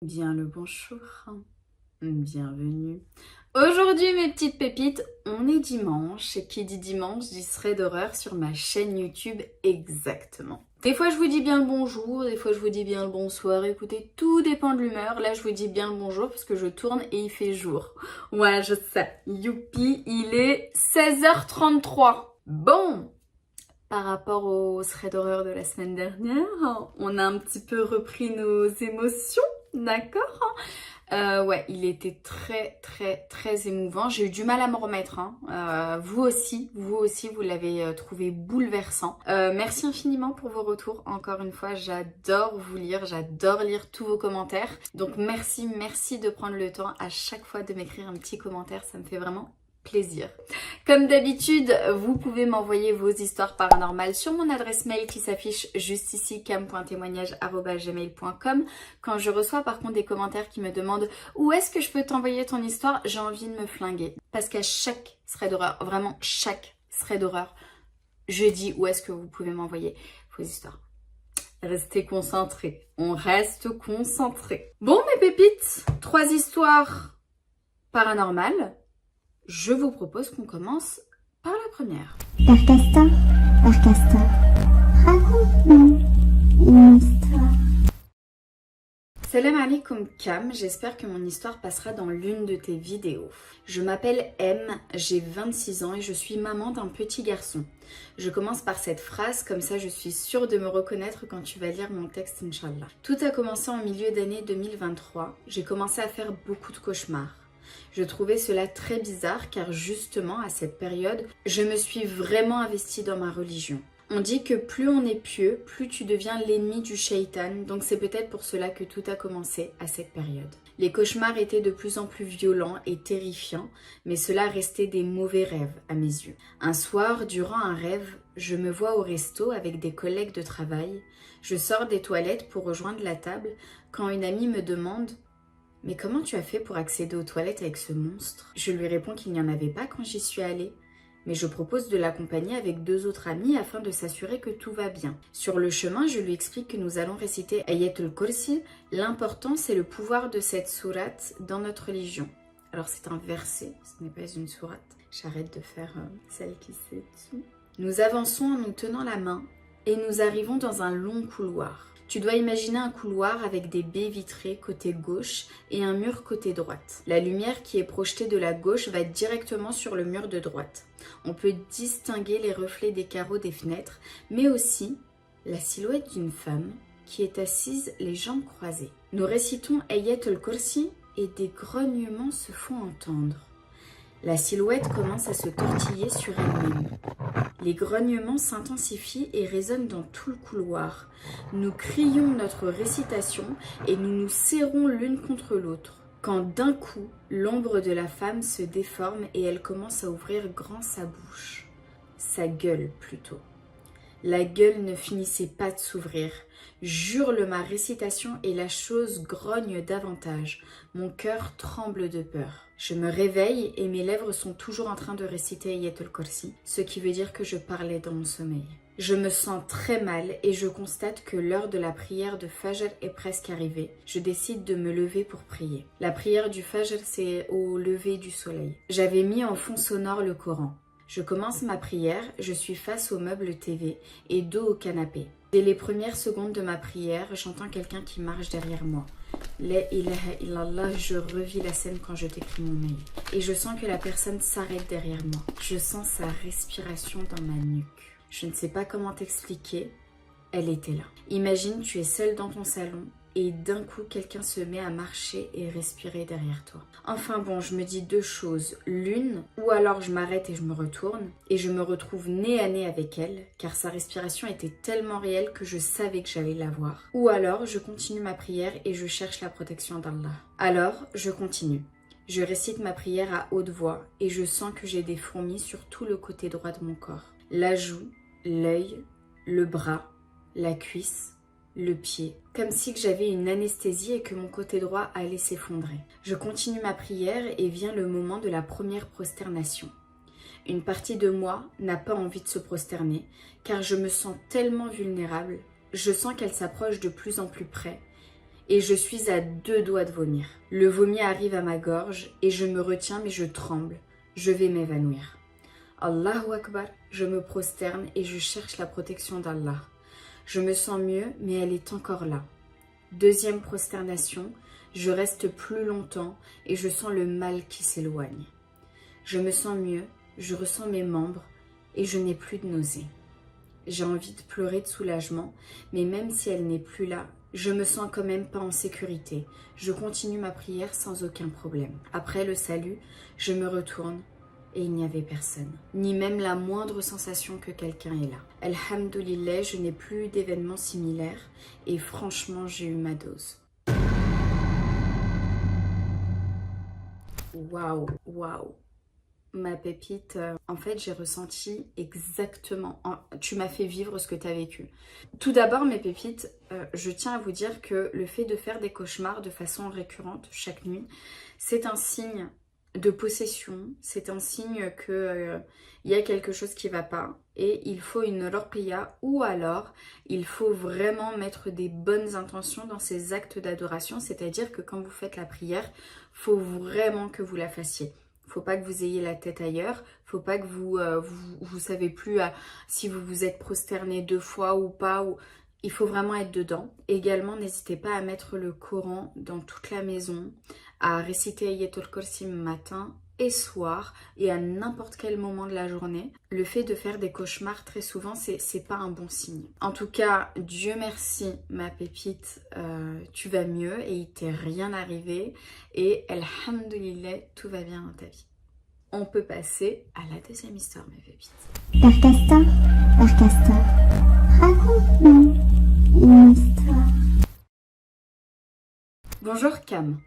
Bien le bonjour, bienvenue. Aujourd'hui mes petites pépites, on est dimanche et qui dit dimanche dit thread d'horreur sur ma chaîne YouTube exactement. Des fois je vous dis bien le bonjour, des fois je vous dis bien le bonsoir, écoutez, tout dépend de l'humeur. Là je vous dis bien le bonjour parce que je tourne et il fait jour. Ouais je sais, youpi, il est 16h33. Bon, par rapport au thread d'horreur de la semaine dernière, on a un petit peu repris nos émotions. D'accord. Ouais, il était très émouvant. J'ai eu du mal à me remettre. Hein. Vous aussi, vous l'avez trouvé bouleversant. Merci infiniment pour vos retours. Encore une fois, j'adore vous lire, j'adore lire tous vos commentaires. Donc merci de prendre le temps à chaque fois de m'écrire un petit commentaire. Ça me fait vraiment plaisir. Comme d'habitude, vous pouvez m'envoyer vos histoires paranormales sur mon adresse mail qui s'affiche juste ici, cam.témoignage@gmail.com. Quand je reçois par contre des commentaires qui me demandent où est-ce que je peux t'envoyer ton histoire, j'ai envie de me flinguer. Parce qu'à chaque thread d'horreur, vraiment chaque thread d'horreur, je dis où est-ce que vous pouvez m'envoyer vos histoires. Restez concentrés. On reste concentrés. Bon mes pépites, 3 histoires paranormales. Je vous propose qu'on commence par la première. Père Castor, raconte-nous une histoire. Salam alaikum Cam, j'espère que mon histoire passera dans l'une de tes vidéos. Je m'appelle M, j'ai 26 ans et je suis maman d'un petit garçon. Je commence par cette phrase, comme ça je suis sûre de me reconnaître quand tu vas lire mon texte, Inch'Allah. Tout a commencé en milieu d'année 2023, j'ai commencé à faire beaucoup de cauchemars. Je trouvais cela très bizarre car justement à cette période, je me suis vraiment investie dans ma religion. On dit que plus on est pieux, plus tu deviens l'ennemi du shaitan, donc c'est peut-être pour cela que tout a commencé à cette période. Les cauchemars étaient de plus en plus violents et terrifiants, mais cela restait des mauvais rêves à mes yeux. Un soir, durant un rêve, je me vois au resto avec des collègues de travail. Je sors des toilettes pour rejoindre la table quand une amie me demande « Mais comment tu as fait pour accéder aux toilettes avec ce monstre ?» Je lui réponds qu'il n'y en avait pas quand j'y suis allée. Mais je propose de l'accompagner avec 2 autres amis afin de s'assurer que tout va bien. Sur le chemin, je lui explique que nous allons réciter Ayatul Kursi. L'important, c'est le pouvoir de cette sourate dans notre religion. Alors c'est un verset, ce n'est pas une sourate. J'arrête de faire celle qui sait tout. Nous avançons en nous tenant la main et nous arrivons dans un long couloir. Tu dois imaginer un couloir avec des baies vitrées côté gauche et un mur côté droite. La lumière qui est projetée de la gauche va directement sur le mur de droite. On peut distinguer les reflets des carreaux des fenêtres, mais aussi la silhouette d'une femme qui est assise les jambes croisées. Nous récitons Ayatul Kursi et des grognements se font entendre. La silhouette commence à se tortiller sur elle-même. Les grognements s'intensifient et résonnent dans tout le couloir. Nous crions notre récitation et nous nous serrons l'une contre l'autre. Quand d'un coup, l'ombre de la femme se déforme et elle commence à ouvrir grand sa bouche. Sa gueule plutôt. La gueule ne finissait pas de s'ouvrir. J'hurle ma récitation et la chose grogne davantage. Mon cœur tremble de peur. Je me réveille et mes lèvres sont toujours en train de réciter Ayatul Kursi, ce qui veut dire que je parlais dans mon sommeil. Je me sens très mal et je constate que l'heure de la prière de Fajr est presque arrivée. Je décide de me lever pour prier. La prière du Fajr, c'est au lever du soleil. J'avais mis en fond sonore le Coran. Je commence ma prière, je suis face au meuble TV et dos au canapé. Dès les premières secondes de ma prière, j'entends quelqu'un qui marche derrière moi. La ilaha illallah, je revis la scène quand je t'écris mon mail. Et je sens que la personne s'arrête derrière moi. Je sens sa respiration dans ma nuque. Je ne sais pas comment t'expliquer, elle était là. Imagine, tu es seule dans ton salon et d'un coup, quelqu'un se met à marcher et respirer derrière toi. Enfin bon, je me dis 2 choses. L'une, ou alors je m'arrête et je me retourne, et je me retrouve nez à nez avec elle, car sa respiration était tellement réelle que je savais que j'allais la voir. Ou alors, je continue ma prière et je cherche la protection d'Allah. Alors, je continue. Je récite ma prière à haute voix, et je sens que j'ai des fourmis sur tout le côté droit de mon corps. La joue, l'œil, le bras, la cuisse, le pied, comme si que j'avais une anesthésie et que mon côté droit allait s'effondrer. Je continue ma prière et vient le moment de la première prosternation. Une partie de moi n'a pas envie de se prosterner car je me sens tellement vulnérable. Je sens qu'elle s'approche de plus en plus près et je suis à 2 doigts de vomir. Le vomi arrive à ma gorge et je me retiens mais je tremble. Je vais m'évanouir. Allahu Akbar, je me prosterne et je cherche la protection d'Allah. Je me sens mieux mais elle est encore là. Deuxième prosternation, je reste plus longtemps et je sens le mal qui s'éloigne. Je me sens mieux, je ressens mes membres et je n'ai plus de nausée. J'ai envie de pleurer de soulagement, mais même si elle n'est plus là, je me sens quand même pas en sécurité. Je continue ma prière sans aucun problème. Après le salut, je me retourne et il n'y avait personne. Ni même la moindre sensation que quelqu'un est là. Alhamdoulilah, je n'ai plus eu d'événements similaires et franchement, j'ai eu ma dose. Waouh, waouh. Ma pépite, en fait, j'ai ressenti exactement... Tu m'as fait vivre ce que tu as vécu. Tout d'abord, mes pépites, je tiens à vous dire que le fait de faire des cauchemars de façon récurrente chaque nuit, c'est un signe de possession, c'est un signe que y a quelque chose qui ne va pas et il faut une ruqya ou alors il faut vraiment mettre des bonnes intentions dans ces actes d'adoration, c'est-à-dire que quand vous faites la prière, il faut vraiment que vous la fassiez. Faut pas que vous ayez la tête ailleurs, faut pas que vous savez plus si vous vous êtes prosterné 2 fois ou pas. Il faut vraiment être dedans. Également, n'hésitez pas à mettre le Coran dans toute la maison, à réciter Ayatul Kursi matin et soir et à n'importe quel moment de la journée. Le fait de faire des cauchemars très souvent, c'est pas un bon signe. En tout cas, Dieu merci ma pépite, tu vas mieux et il t'est rien arrivé et alhamdoulilah, tout va bien dans ta vie. On peut passer à la deuxième histoire mes pépites. Père Castor, raconte-nous une histoire. Bonjour Cam.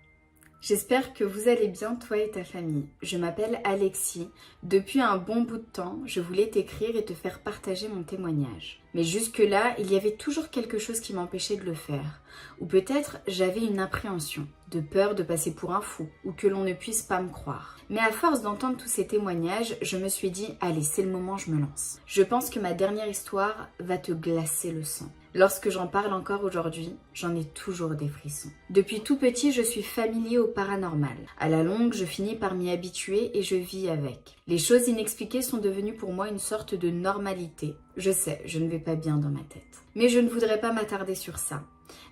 J'espère que vous allez bien, toi et ta famille. Je m'appelle Alexis. Depuis un bon bout de temps, je voulais t'écrire et te faire partager mon témoignage. Mais jusque-là, il y avait toujours quelque chose qui m'empêchait de le faire. Ou peut-être j'avais une appréhension, de peur de passer pour un fou, ou que l'on ne puisse pas me croire. Mais à force d'entendre tous ces témoignages, je me suis dit, allez, c'est le moment, je me lance. Je pense que ma dernière histoire va te glacer le sang. Lorsque j'en parle encore aujourd'hui, j'en ai toujours des frissons. Depuis tout petit, je suis familier au paranormal. À la longue, je finis par m'y habituer et je vis avec. Les choses inexpliquées sont devenues pour moi une sorte de normalité. Je sais, je ne vais pas bien dans ma tête. Mais je ne voudrais pas m'attarder sur ça.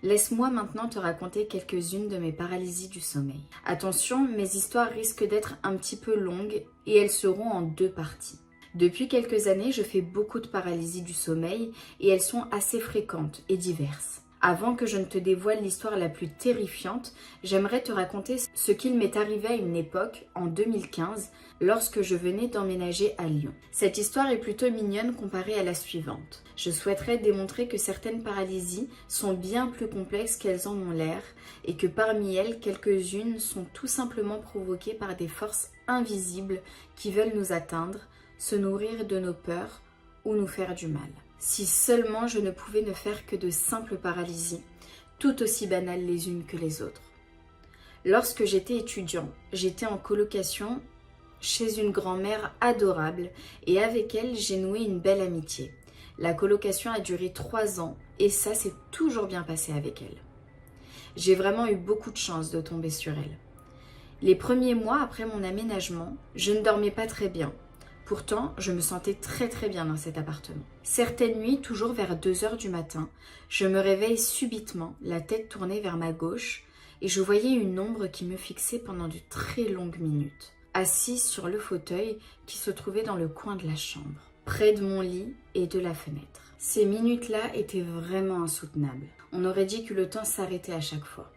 Laisse-moi maintenant te raconter quelques-unes de mes paralysies du sommeil. Attention, mes histoires risquent d'être un petit peu longues et elles seront en 2 parties. Depuis quelques années, je fais beaucoup de paralysies du sommeil et elles sont assez fréquentes et diverses. Avant que je ne te dévoile l'histoire la plus terrifiante, j'aimerais te raconter ce qu'il m'est arrivé à une époque, en 2015, lorsque je venais d'emménager à Lyon. Cette histoire est plutôt mignonne comparée à la suivante. Je souhaiterais démontrer que certaines paralysies sont bien plus complexes qu'elles en ont l'air et que parmi elles, quelques-unes sont tout simplement provoquées par des forces invisibles qui veulent nous atteindre, se nourrir de nos peurs ou nous faire du mal. Si seulement je ne pouvais ne faire que de simples paralysies, tout aussi banales les unes que les autres. Lorsque j'étais étudiant, j'étais en colocation chez une grand-mère adorable et avec elle j'ai noué une belle amitié. La colocation a duré 3 ans et ça s'est toujours bien passé avec elle. J'ai vraiment eu beaucoup de chance de tomber sur elle. Les premiers mois après mon aménagement, je ne dormais pas très bien. Pourtant, je me sentais très bien dans cet appartement. Certaines nuits, toujours vers 2h du matin, je me réveille subitement, la tête tournée vers ma gauche, et je voyais une ombre qui me fixait pendant de très longues minutes, assise sur le fauteuil qui se trouvait dans le coin de la chambre, près de mon lit et de la fenêtre. Ces minutes-là étaient vraiment insoutenables. On aurait dit que le temps s'arrêtait à chaque fois.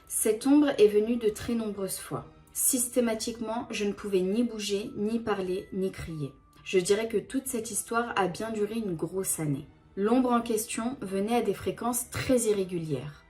Cette ombre est venue de très nombreuses fois. Systématiquement, je ne pouvais ni bouger, ni parler, ni crier. Je dirais que toute cette histoire a bien duré une grosse année. L'ombre en question venait à des fréquences très irrégulières.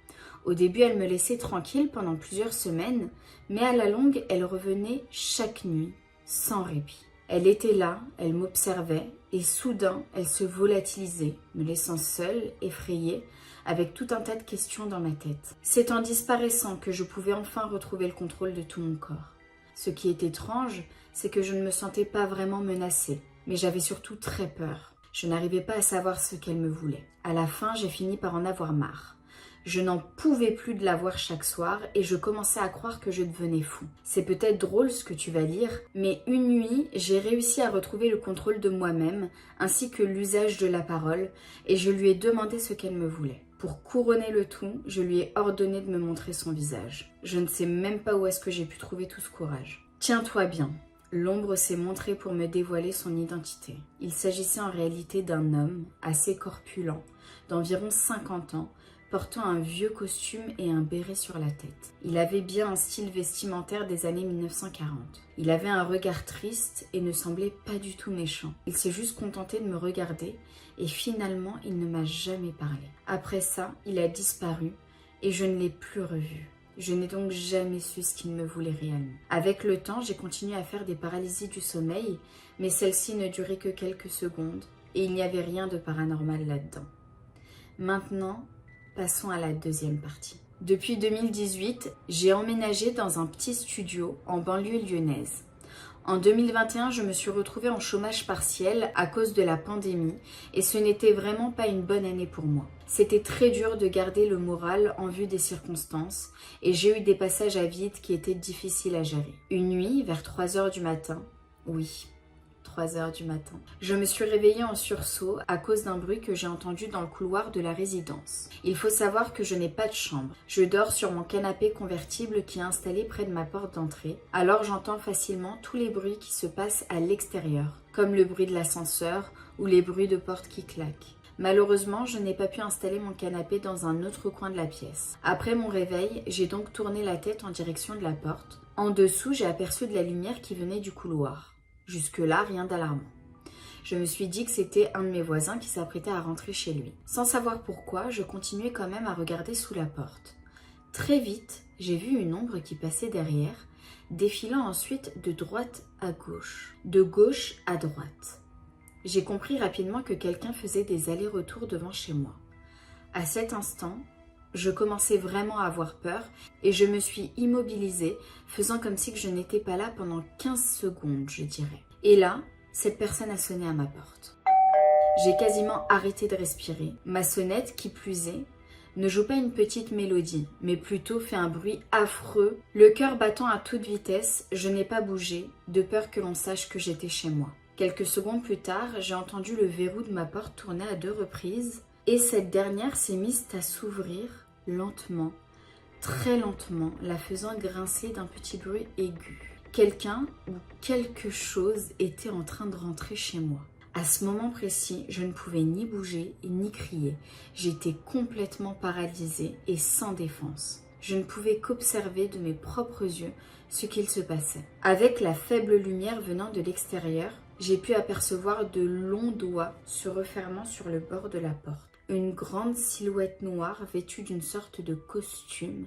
Au début, elle me laissait tranquille pendant plusieurs semaines, mais à la longue, elle revenait chaque nuit, sans répit. Elle était là, elle m'observait, et soudain, elle se volatilisait, me laissant seule, effrayée, avec tout un tas de questions dans ma tête. C'est en disparaissant que je pouvais enfin retrouver le contrôle de tout mon corps. Ce qui est étrange, c'est que je ne me sentais pas vraiment menacée, mais j'avais surtout très peur. Je n'arrivais pas à savoir ce qu'elle me voulait. À la fin, j'ai fini par en avoir marre. Je n'en pouvais plus de la voir chaque soir et je commençais à croire que je devenais fou. C'est peut-être drôle ce que tu vas lire, mais une nuit, j'ai réussi à retrouver le contrôle de moi-même ainsi que l'usage de la parole et je lui ai demandé ce qu'elle me voulait. Pour couronner le tout, je lui ai ordonné de me montrer son visage. Je ne sais même pas où est-ce que j'ai pu trouver tout ce courage. Tiens-toi bien. L'ombre s'est montrée pour me dévoiler son identité. Il s'agissait en réalité d'un homme assez corpulent, d'environ 50 ans, portant un vieux costume et un béret sur la tête. Il avait bien un style vestimentaire des années 1940. Il avait un regard triste et ne semblait pas du tout méchant. Il s'est juste contenté de me regarder et finalement il ne m'a jamais parlé. Après ça, il a disparu et je ne l'ai plus revu. Je n'ai donc jamais su ce qu'il me voulait réellement. Avec le temps, j'ai continué à faire des paralysies du sommeil, mais celles-ci ne duraient que quelques secondes et il n'y avait rien de paranormal là-dedans. Maintenant, passons à la deuxième partie. Depuis 2018, j'ai emménagé dans un petit studio en banlieue lyonnaise. En 2021, je me suis retrouvée en chômage partiel à cause de la pandémie et ce n'était vraiment pas une bonne année pour moi. C'était très dur de garder le moral en vue des circonstances et j'ai eu des passages à vide qui étaient difficiles à gérer. Une nuit, vers 3h du matin, oui, 3h du matin, je me suis réveillée en sursaut à cause d'un bruit que j'ai entendu dans le couloir de la résidence. Il faut savoir que je n'ai pas de chambre. Je dors sur mon canapé convertible qui est installé près de ma porte d'entrée. Alors j'entends facilement tous les bruits qui se passent à l'extérieur, comme le bruit de l'ascenseur ou les bruits de portes qui claquent. Malheureusement, je n'ai pas pu installer mon canapé dans un autre coin de la pièce. Après mon réveil, j'ai donc tourné la tête en direction de la porte. En dessous, j'ai aperçu de la lumière qui venait du couloir. Jusque-là, rien d'alarmant. Je me suis dit que c'était un de mes voisins qui s'apprêtait à rentrer chez lui. Sans savoir pourquoi, je continuais quand même à regarder sous la porte. Très vite, j'ai vu une ombre qui passait derrière, défilant ensuite de droite à gauche, de gauche à droite. J'ai compris rapidement que quelqu'un faisait des allers-retours devant chez moi. À cet instant, je commençais vraiment à avoir peur et je me suis immobilisée, faisant comme si je n'étais pas là pendant 15 secondes, je dirais. Et là, cette personne a sonné à ma porte. J'ai quasiment arrêté de respirer. Ma sonnette, qui plus est, ne joue pas une petite mélodie, mais plutôt fait un bruit affreux. Le cœur battant à toute vitesse, je n'ai pas bougé, de peur que l'on sache que j'étais chez moi. Quelques secondes plus tard, j'ai entendu le verrou de ma porte tourner à 2 reprises et cette dernière s'est mise à s'ouvrir lentement, très lentement, la faisant grincer d'un petit bruit aigu. Quelqu'un ou quelque chose était en train de rentrer chez moi. À ce moment précis, je ne pouvais ni bouger ni crier. J'étais complètement paralysée et sans défense. Je ne pouvais qu'observer de mes propres yeux ce qu'il se passait. Avec la faible lumière venant de l'extérieur, j'ai pu apercevoir de longs doigts se refermant sur le bord de la porte. Une grande silhouette noire vêtue d'une sorte de costume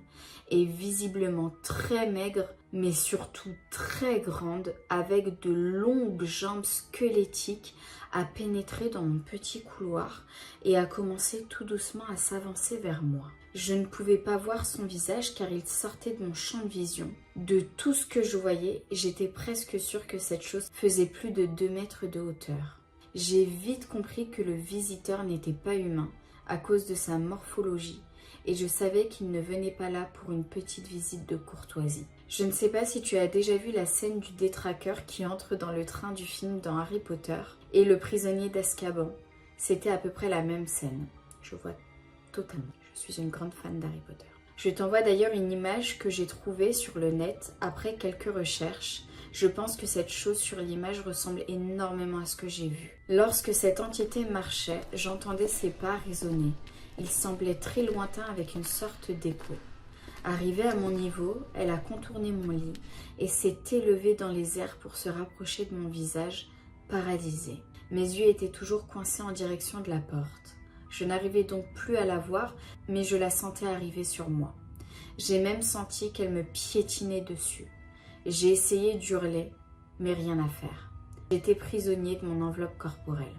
et visiblement très maigre, mais surtout très grande, avec de longues jambes squelettiques, a pénétré dans mon petit couloir et a commencé tout doucement à s'avancer vers moi. Je ne pouvais pas voir son visage car il sortait de mon champ de vision. De tout ce que je voyais, j'étais presque sûre que cette chose faisait plus de 2 mètres de hauteur. J'ai vite compris que le visiteur n'était pas humain à cause de sa morphologie et je savais qu'il ne venait pas là pour une petite visite de courtoisie. Je ne sais pas si tu as déjà vu la scène du détraqueur qui entre dans le train du film dans Harry Potter et le prisonnier d'Azkaban. C'était à peu près la même scène. Je vois totalement. Je suis une grande fan d'Harry Potter. Je t'envoie d'ailleurs une image que j'ai trouvée sur le net après quelques recherches. Je pense que cette chose sur l'image ressemble énormément à ce que j'ai vu. Lorsque cette entité marchait, j'entendais ses pas résonner. Il semblait très lointain avec une sorte d'écho. Arrivée à mon niveau, elle a contourné mon lit et s'est élevée dans les airs pour se rapprocher de mon visage, paralysé. Mes yeux étaient toujours coincés en direction de la porte. Je n'arrivais donc plus à la voir, mais je la sentais arriver sur moi. J'ai même senti qu'elle me piétinait dessus. J'ai essayé d'hurler, mais rien à faire. J'étais prisonnier de mon enveloppe corporelle.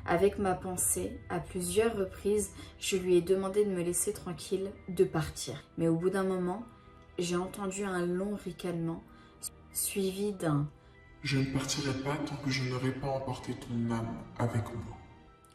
Avec ma pensée, à plusieurs reprises, je lui ai demandé de me laisser tranquille, de partir. Mais au bout d'un moment, j'ai entendu un long ricanement, suivi d'un « Je ne partirai pas tant que je n'aurai pas emporté ton âme avec moi. »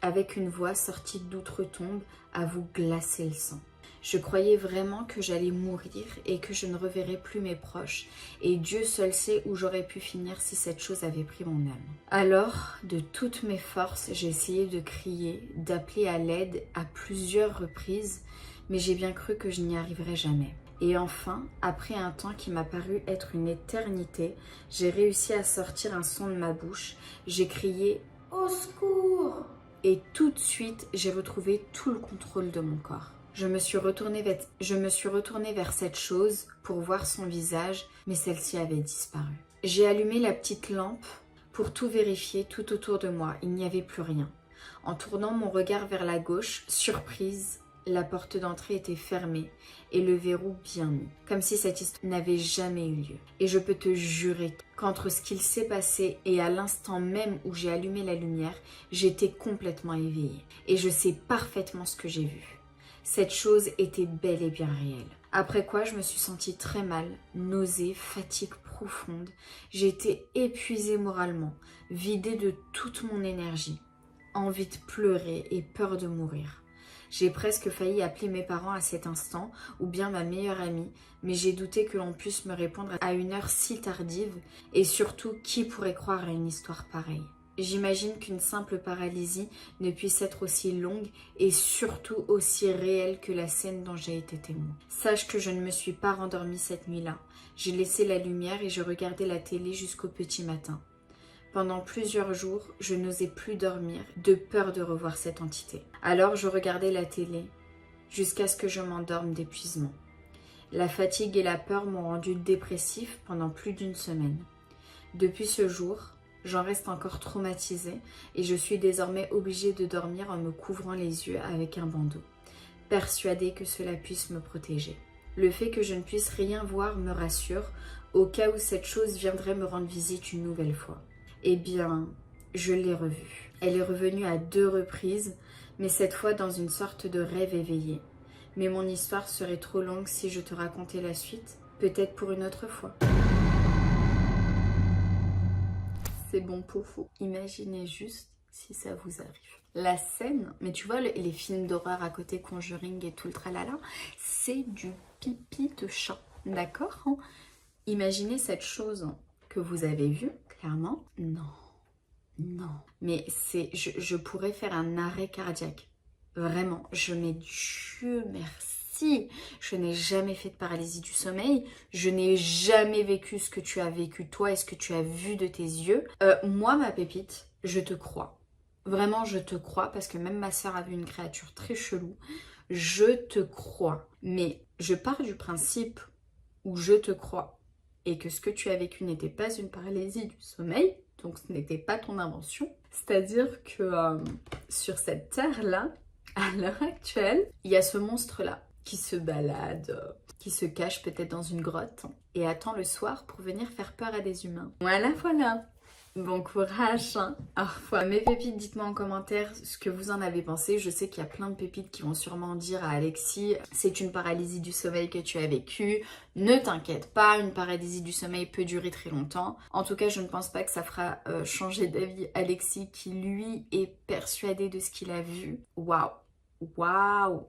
avec une voix sortie d'outre-tombe à vous glacer le sang. Je croyais vraiment que j'allais mourir et que je ne reverrais plus mes proches. Et Dieu seul sait où j'aurais pu finir si cette chose avait pris mon âme. Alors, de toutes mes forces, j'ai essayé de crier, d'appeler à l'aide à plusieurs reprises, mais j'ai bien cru que je n'y arriverais jamais. Et enfin, après un temps qui m'a paru être une éternité, j'ai réussi à sortir un son de ma bouche. J'ai crié « Au secours !» Et tout de suite, j'ai retrouvé tout le contrôle de mon corps. Je me suis retournée vers cette chose pour voir son visage, mais celle-ci avait disparu. J'ai allumé la petite lampe pour tout vérifier tout autour de moi. Il n'y avait plus rien. En tournant mon regard vers la gauche, surprise, la porte d'entrée était fermée et le verrou bien mis, comme si cette histoire n'avait jamais eu lieu. Et je peux te jurer qu'entre ce qu'il s'est passé et à l'instant même où j'ai allumé la lumière, j'étais complètement éveillée. Et je sais parfaitement ce que j'ai vu. Cette chose était bel et bien réelle. Après quoi, je me suis sentie très mal, nausée, fatigue profonde. J'étais épuisée moralement, vidée de toute mon énergie, envie de pleurer et peur de mourir. J'ai presque failli appeler mes parents à cet instant, ou bien ma meilleure amie, mais j'ai douté que l'on puisse me répondre à une heure si tardive, et surtout, qui pourrait croire à une histoire pareille? J'imagine qu'une simple paralysie ne puisse être aussi longue et surtout aussi réelle que la scène dont j'ai été témoin. Sache que je ne me suis pas rendormie cette nuit-là. J'ai laissé la lumière et je regardais la télé jusqu'au petit matin. Pendant plusieurs jours, je n'osais plus dormir de peur de revoir cette entité. Alors je regardais la télé jusqu'à ce que je m'endorme d'épuisement. La fatigue et la peur m'ont rendu dépressif pendant plus d'une semaine. Depuis ce jour, j'en reste encore traumatisée et je suis désormais obligée de dormir en me couvrant les yeux avec un bandeau, persuadée que cela puisse me protéger. Le fait que je ne puisse rien voir me rassure, au cas où cette chose viendrait me rendre visite une nouvelle fois. Eh bien, je l'ai revue. Elle est revenue à 2 reprises, mais cette fois dans une sorte de rêve éveillé. Mais mon histoire serait trop longue si je te racontais la suite, peut-être pour une autre fois. C'est bon pour vous. Imaginez juste si ça vous arrive. La scène, mais tu vois les films d'horreur à côté, Conjuring et tout le tralala, c'est du pipi de chat, d'accord hein? Imaginez cette chose que vous avez vue, clairement. Non. Mais je pourrais faire un arrêt cardiaque. Vraiment, mais Dieu merci. Je n'ai jamais fait de paralysie du sommeil. Je n'ai jamais vécu ce que tu as vécu toi et ce que tu as vu de tes yeux. Moi, ma pépite, je te crois. Vraiment, je te crois parce que même ma soeur a vu une créature très chelou. Je te crois. Mais je pars du principe où je te crois et que ce que tu as vécu n'était pas une paralysie du sommeil, donc ce n'était pas ton invention. C'est-à-dire que sur cette terre-là, à l'heure actuelle, il y a ce monstre-là qui se balade, qui se cache peut-être dans une grotte et attend le soir pour venir faire peur à des humains. Voilà. Bon courage hein. Parfois, mes pépites, dites-moi en commentaire ce que vous en avez pensé. Je sais qu'il y a plein de pépites qui vont sûrement dire à Alexis c'est une paralysie du sommeil que tu as vécue. Ne t'inquiète pas, une paralysie du sommeil peut durer très longtemps. En tout cas, je ne pense pas que ça fera changer d'avis Alexis qui lui est persuadé de ce qu'il a vu. Waouh.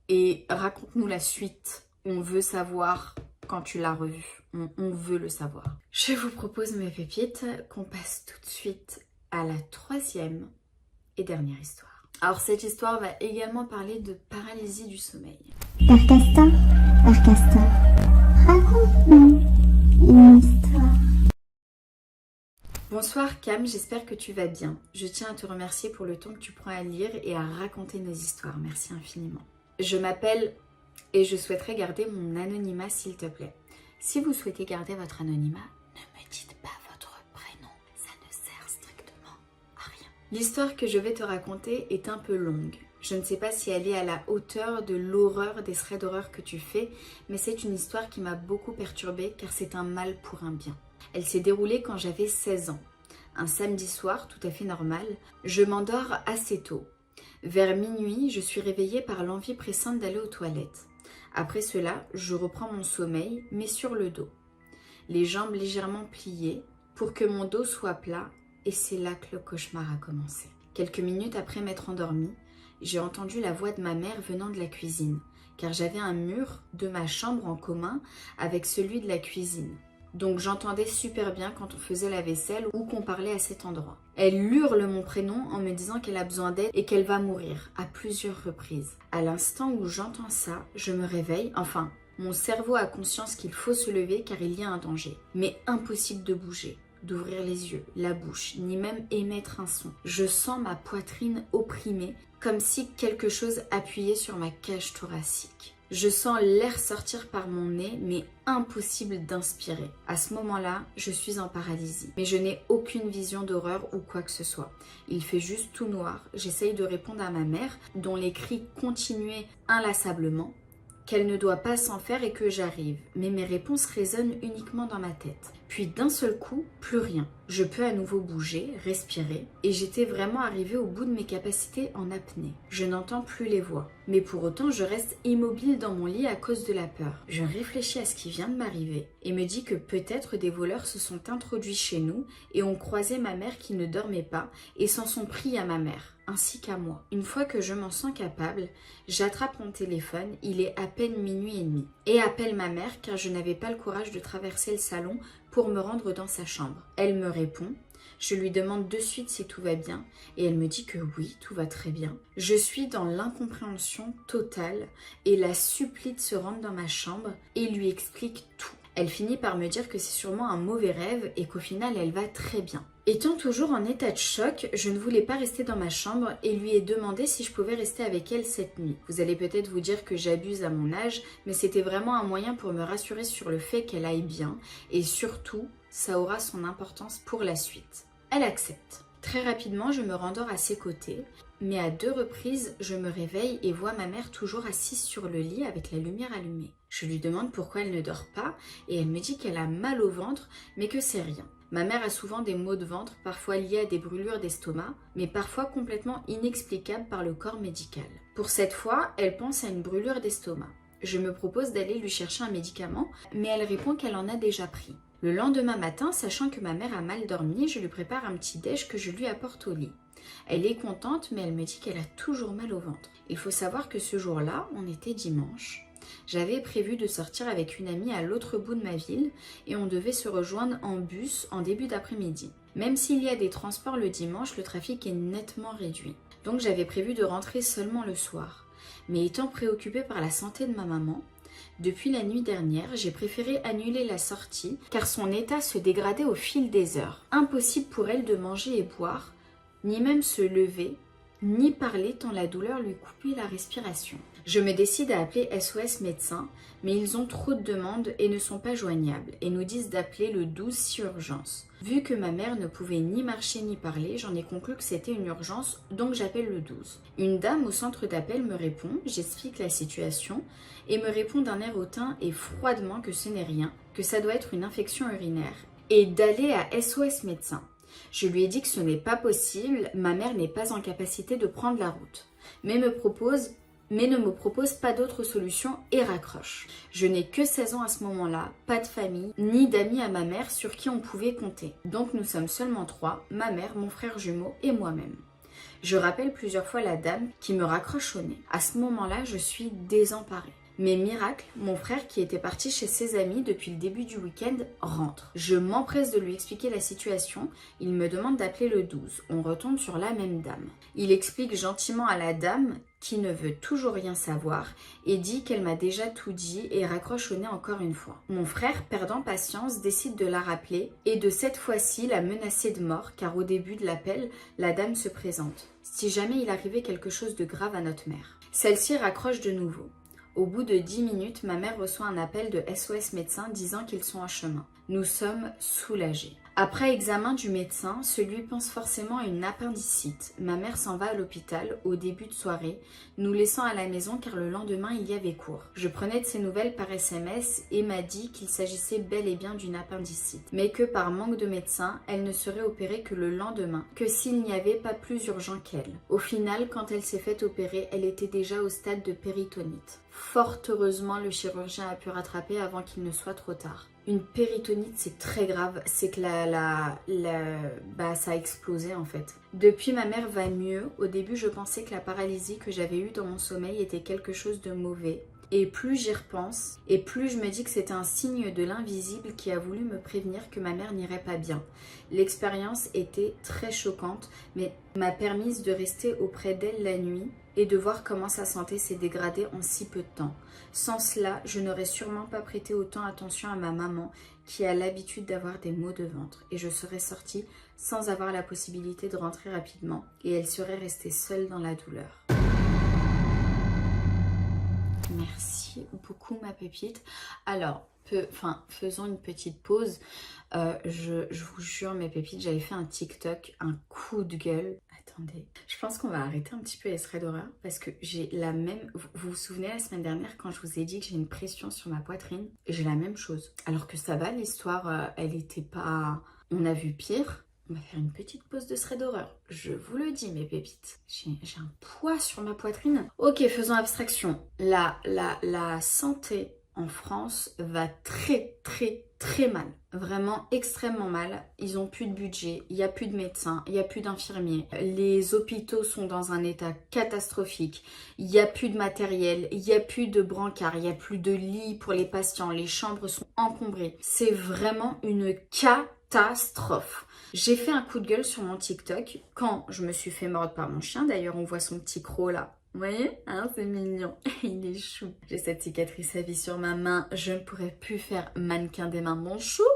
Et raconte-nous la suite. On veut savoir quand tu l'as revu. On veut le savoir. Je vous propose, mes pépites, qu'on passe tout de suite à la 3e et dernière histoire. Alors, cette histoire va également parler de paralysie du sommeil. Père Castor, raconte-nous une histoire. Bonsoir Cam, j'espère que tu vas bien. Je tiens à te remercier pour le temps que tu prends à lire et à raconter nos histoires. Merci infiniment. Je m'appelle et je souhaiterais garder mon anonymat s'il te plaît. Si vous souhaitez garder votre anonymat, ne me dites pas votre prénom, ça ne sert strictement à rien. L'histoire que je vais te raconter est un peu longue. Je ne sais pas si elle est à la hauteur de l'horreur des threads d'horreur que tu fais, mais c'est une histoire qui m'a beaucoup perturbée car c'est un mal pour un bien. Elle s'est déroulée quand j'avais 16 ans. Un samedi soir, tout à fait normal, je m'endors assez tôt. Vers minuit, je suis réveillée par l'envie pressante d'aller aux toilettes. Après cela, je reprends mon sommeil, mais sur le dos. Les jambes légèrement pliées pour que mon dos soit plat, et c'est là que le cauchemar a commencé. Quelques minutes après m'être endormie, j'ai entendu la voix de ma mère venant de la cuisine, car j'avais un mur de ma chambre en commun avec celui de la cuisine. Donc j'entendais super bien quand on faisait la vaisselle ou qu'on parlait à cet endroit. Elle hurle mon prénom en me disant qu'elle a besoin d'aide et qu'elle va mourir à plusieurs reprises. À l'instant où j'entends ça, je me réveille, enfin, mon cerveau a conscience qu'il faut se lever car il y a un danger. Mais impossible de bouger, d'ouvrir les yeux, la bouche, ni même émettre un son. Je sens ma poitrine opprimée, comme si quelque chose appuyait sur ma cage thoracique. Je sens l'air sortir par mon nez, mais impossible d'inspirer. À ce moment-là, je suis en paralysie. Mais je n'ai aucune vision d'horreur ou quoi que ce soit. Il fait juste tout noir. J'essaye de répondre à ma mère, dont les cris continuaient inlassablement, qu'elle ne doit pas s'en faire et que j'arrive. Mais mes réponses résonnent uniquement dans ma tête. Puis d'un seul coup, plus rien. Je peux à nouveau bouger, respirer, et j'étais vraiment arrivée au bout de mes capacités en apnée. Je n'entends plus les voix. Mais pour autant, je reste immobile dans mon lit à cause de la peur. Je réfléchis à ce qui vient de m'arriver et me dis que peut-être des voleurs se sont introduits chez nous et ont croisé ma mère qui ne dormait pas et s'en sont pris à ma mère, ainsi qu'à moi. Une fois que je m'en sens capable, j'attrape mon téléphone, il est à peine minuit et demi, et appelle ma mère car je n'avais pas le courage de traverser le salon pour me rendre dans sa chambre. Elle me répond. Je lui demande de suite si tout va bien et elle me dit que oui, tout va très bien. Je suis dans l'incompréhension totale et la supplie de se rendre dans ma chambre et lui explique tout. Elle finit par me dire que c'est sûrement un mauvais rêve et qu'au final elle va très bien. Étant toujours en état de choc, je ne voulais pas rester dans ma chambre et lui ai demandé si je pouvais rester avec elle cette nuit. Vous allez peut-être vous dire que j'abuse à mon âge, mais c'était vraiment un moyen pour me rassurer sur le fait qu'elle aille bien et surtout, ça aura son importance pour la suite. Elle accepte. Très rapidement, je me rendors à ses côtés, mais à 2 reprises, je me réveille et vois ma mère toujours assise sur le lit avec la lumière allumée. Je lui demande pourquoi elle ne dort pas et elle me dit qu'elle a mal au ventre, mais que c'est rien. Ma mère a souvent des maux de ventre, parfois liés à des brûlures d'estomac, mais parfois complètement inexplicables par le corps médical. Pour cette fois, elle pense à une brûlure d'estomac. Je me propose d'aller lui chercher un médicament, mais elle répond qu'elle en a déjà pris. Le lendemain matin, sachant que ma mère a mal dormi, je lui prépare un petit déj que je lui apporte au lit. Elle est contente, mais elle me dit qu'elle a toujours mal au ventre. Il faut savoir que ce jour-là, on était dimanche. J'avais prévu de sortir avec une amie à l'autre bout de ma ville et on devait se rejoindre en bus en début d'après-midi. Même s'il y a des transports le dimanche, le trafic est nettement réduit. Donc j'avais prévu de rentrer seulement le soir. Mais étant préoccupée par la santé de ma maman, depuis la nuit dernière, j'ai préféré annuler la sortie car son état se dégradait au fil des heures. Impossible pour elle de manger et boire, ni même se lever, ni parler tant la douleur lui coupait la respiration. Je me décide à appeler SOS médecin, mais ils ont trop de demandes et ne sont pas joignables et nous disent d'appeler le 12 si urgence. Vu que ma mère ne pouvait ni marcher ni parler, j'en ai conclu que c'était une urgence, donc j'appelle le 12. Une dame au centre d'appel me répond, j'explique la situation et me répond d'un air hautain et froidement que ce n'est rien, que ça doit être une infection urinaire et d'aller à SOS médecin. Je lui ai dit que ce n'est pas possible, ma mère n'est pas en capacité de prendre la route, mais ne me propose pas d'autre solution et raccroche. Je n'ai que 16 ans à ce moment-là, pas de famille, ni d'amis à ma mère sur qui on pouvait compter. Donc nous sommes seulement 3, ma mère, mon frère jumeau et moi-même. Je rappelle plusieurs fois la dame qui me raccroche au nez. À ce moment-là, je suis désemparée. Mais miracle, mon frère qui était parti chez ses amis depuis le début du week-end rentre. Je m'empresse de lui expliquer la situation, il me demande d'appeler le 12. On retombe sur la même dame. Il explique gentiment à la dame qui ne veut toujours rien savoir et dit qu'elle m'a déjà tout dit et raccroche au nez encore une fois. Mon frère, perdant patience, décide de la rappeler et de cette fois-ci la menacer de mort car au début de l'appel, la dame se présente. Si jamais il arrivait quelque chose de grave à notre mère. Celle-ci raccroche de nouveau. Au bout de 10 minutes, ma mère reçoit un appel de SOS médecin disant qu'ils sont en chemin. Nous sommes soulagés. Après examen du médecin, celui pense forcément à une appendicite. Ma mère s'en va à l'hôpital au début de soirée, nous laissant à la maison car le lendemain il y avait cours. Je prenais de ses nouvelles par SMS et m'a dit qu'il s'agissait bel et bien d'une appendicite, mais que par manque de médecin, elle ne serait opérée que le lendemain, que s'il n'y avait pas plus urgent qu'elle. Au final, quand elle s'est faite opérer, elle était déjà au stade de péritonite. Fort heureusement, le chirurgien a pu rattraper avant qu'il ne soit trop tard. Une péritonite, c'est très grave, c'est que ça a explosé en fait. Depuis, ma mère va mieux. Au début, je pensais que la paralysie que j'avais eue dans mon sommeil était quelque chose de mauvais. Et plus j'y repense, et plus je me dis que c'était un signe de l'invisible qui a voulu me prévenir que ma mère n'irait pas bien. L'expérience était très choquante, mais m'a permise de rester auprès d'elle la nuit et de voir comment sa santé s'est dégradée en si peu de temps. Sans cela, je n'aurais sûrement pas prêté autant attention à ma maman qui a l'habitude d'avoir des maux de ventre et je serais sortie sans avoir la possibilité de rentrer rapidement et elle serait restée seule dans la douleur. Merci beaucoup ma pépite. Alors, faisons une petite pause. Je vous jure mes pépites, j'avais fait un TikTok, un coup de gueule. Attendez, je pense qu'on va arrêter un petit peu les threads d'horreur parce que j'ai la même... Vous vous souvenez la semaine dernière quand je vous ai dit que j'ai une pression sur ma poitrine? J'ai la même chose. Alors que ça va, l'histoire, elle était pas... On a vu pire. On va faire une petite pause de thread d'horreur. Je vous le dis mes pépites. J'ai un poids sur ma poitrine. Ok, faisons abstraction. La santé en France va très mal. Vraiment extrêmement mal. Ils ont plus de budget, il n'y a plus de médecins, il n'y a plus d'infirmiers. Les hôpitaux sont dans un état catastrophique. Il n'y a plus de matériel, il n'y a plus de brancards, il n'y a plus de lits pour les patients. Les chambres sont encombrées. C'est vraiment une catastrophe. J'ai fait un coup de gueule sur mon TikTok quand je me suis fait mordre par mon chien. D'ailleurs, on voit son petit croc là. Vous voyez, hein, c'est mignon. Il est chou. J'ai cette cicatrice à vie sur ma main. Je ne pourrais plus faire mannequin des mains. Bonjour.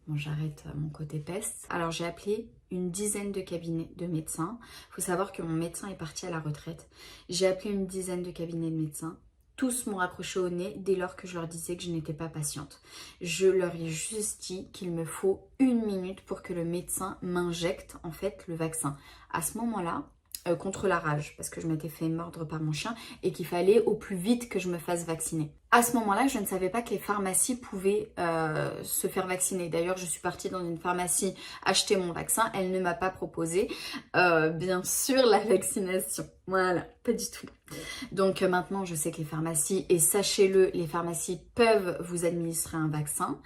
Bon, j'arrête mon côté peste. Alors, j'ai appelé une dizaine de cabinets de médecins. Il faut savoir que mon médecin est parti à la retraite. J'ai appelé une dizaine de cabinets de médecins. Tous m'ont raccroché au nez dès lors que je leur disais que je n'étais pas patiente. Je leur ai juste dit qu'il me faut 1 minute pour que le médecin m'injecte en fait le vaccin. À ce moment-là, contre la rage, parce que je m'étais fait mordre par mon chien et qu'il fallait au plus vite que je me fasse vacciner. À ce moment-là, je ne savais pas que les pharmacies pouvaient se faire vacciner. D'ailleurs, je suis partie dans une pharmacie acheter mon vaccin. Elle ne m'a pas proposé, bien sûr, la vaccination. Voilà, pas du tout. Donc maintenant, je sais que les pharmacies, et sachez-le, les pharmacies peuvent vous administrer un vaccin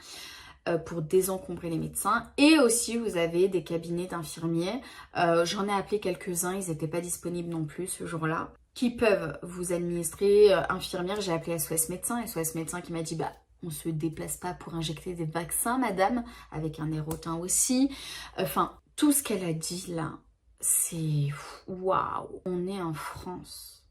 pour désencombrer les médecins. Et aussi, vous avez des cabinets d'infirmiers. J'en ai appelé quelques-uns, ils n'étaient pas disponibles non plus ce jour-là, qui peuvent vous administrer. Infirmière, j'ai appelé SOS Médecin. SOS Médecin qui m'a dit, on se déplace pas pour injecter des vaccins, madame, avec un air hautain aussi. Enfin, tout ce qu'elle a dit là, c'est waouh. On est en France.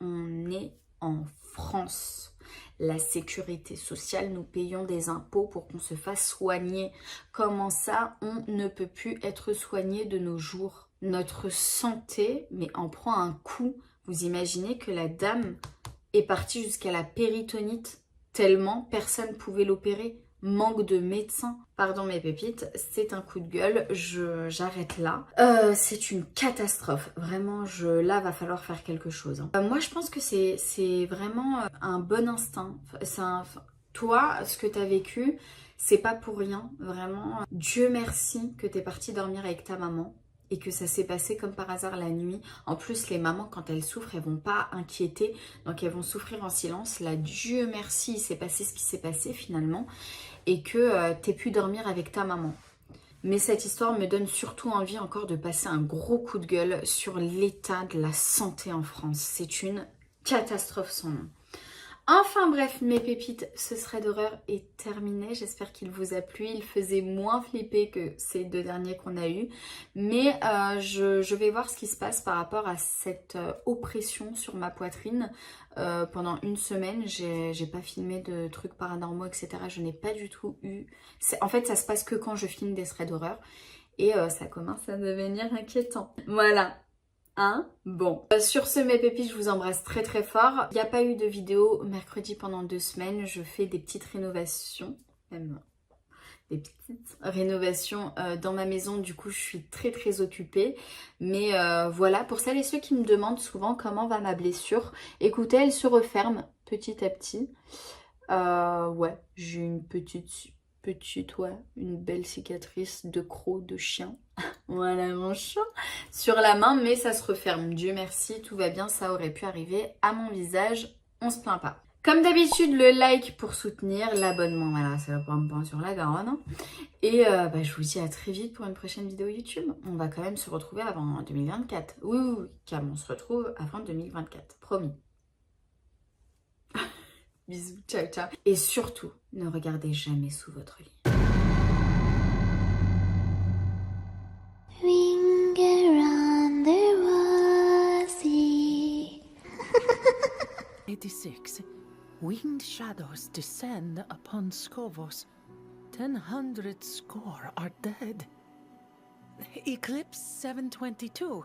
On est en France. La sécurité sociale, nous payons des impôts pour qu'on se fasse soigner. Comment ça, on ne peut plus être soigné de nos jours? Notre santé, mais en prend un coup. Vous imaginez que la dame est partie jusqu'à la péritonite, tellement personne ne pouvait l'opérer. Manque de médecins. Pardon mes pépites, c'est un coup de gueule, j'arrête là. C'est une catastrophe, vraiment, là va falloir faire quelque chose. Moi je pense que c'est vraiment un bon instinct. Toi, ce que tu as vécu, c'est pas pour rien, vraiment. Dieu merci que tu es partie dormir avec ta maman. Et que ça s'est passé comme par hasard la nuit. En plus, les mamans, quand elles souffrent, elles vont pas inquiéter. Donc, elles vont souffrir en silence. Là, Dieu merci, il s'est passé ce qui s'est passé finalement. Et que t'aies pu dormir avec ta maman. Mais cette histoire me donne surtout envie encore de passer un gros coup de gueule sur l'état de la santé en France. C'est une catastrophe sans nom. Enfin bref, mes pépites, ce thread d'horreur est terminé. J'espère qu'il vous a plu. Il faisait moins flipper que ces 2 derniers qu'on a eus. Mais je vais voir ce qui se passe par rapport à cette oppression sur ma poitrine. Pendant 1 semaine, j'ai pas filmé de trucs paranormaux, etc. Je n'ai pas du tout eu... En fait, ça se passe que quand je filme des threads d'horreur. Et ça commence à devenir inquiétant. Voilà. Hein? Bon. Sur ce mes pépites, je vous embrasse très très fort. Il n'y a pas eu de vidéo mercredi pendant 2 semaines. Je fais des petites rénovations. Même des petites rénovations dans ma maison. Du coup, je suis très très occupée. Mais voilà, pour celles et ceux qui me demandent souvent comment va ma blessure, écoutez, elle se referme petit à petit. Ouais, j'ai une une belle cicatrice de croc de chien. Voilà mon chat sur la main, mais ça se referme. Dieu merci, tout va bien, ça aurait pu arriver à mon visage on se plaint pas. Comme d'habitude, le like pour soutenir, l'abonnement, voilà, c'est le point sur la garonne. Et je vous dis à très vite pour une prochaine vidéo YouTube. On va quand même se retrouver avant 2024. Oui, Cam, on se retrouve avant 2024, promis. Bisous, ciao, ciao. Et surtout, ne regardez jamais sous votre lit. Ring around the rosy. 86. Winged shadows descend upon Skovos. 100 score are dead. Eclipse 722.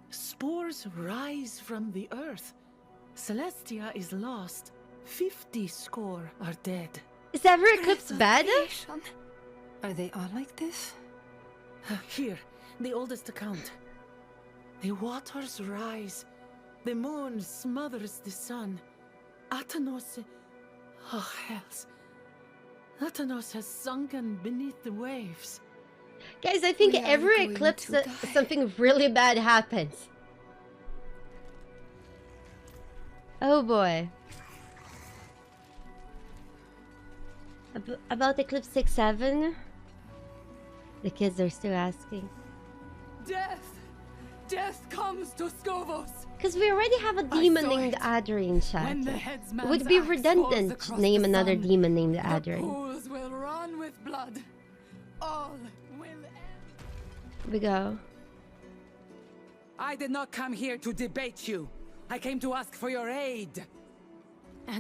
Spores rise from the earth. Celestia is lost. 50 score are dead. Is every eclipse bad? Are they all like this? Here, the oldest account. The waters rise. The moon smothers the sun. Atanos... Oh, hells. Atanos has sunken beneath the waves. Guys, I think We are every going eclipse to die. something really bad happens. Oh boy. About Eclipse 6-7? The kids are still asking. Death! Death comes to Skovos! Because we already have a I demon saw named it. Adrian, chat. When the It headsman's would be axe falls redundant to across name the another sun, demon named the Adrian. pools will run with blood. All will end. We go. I did not come here to debate you. I came to ask for your aid.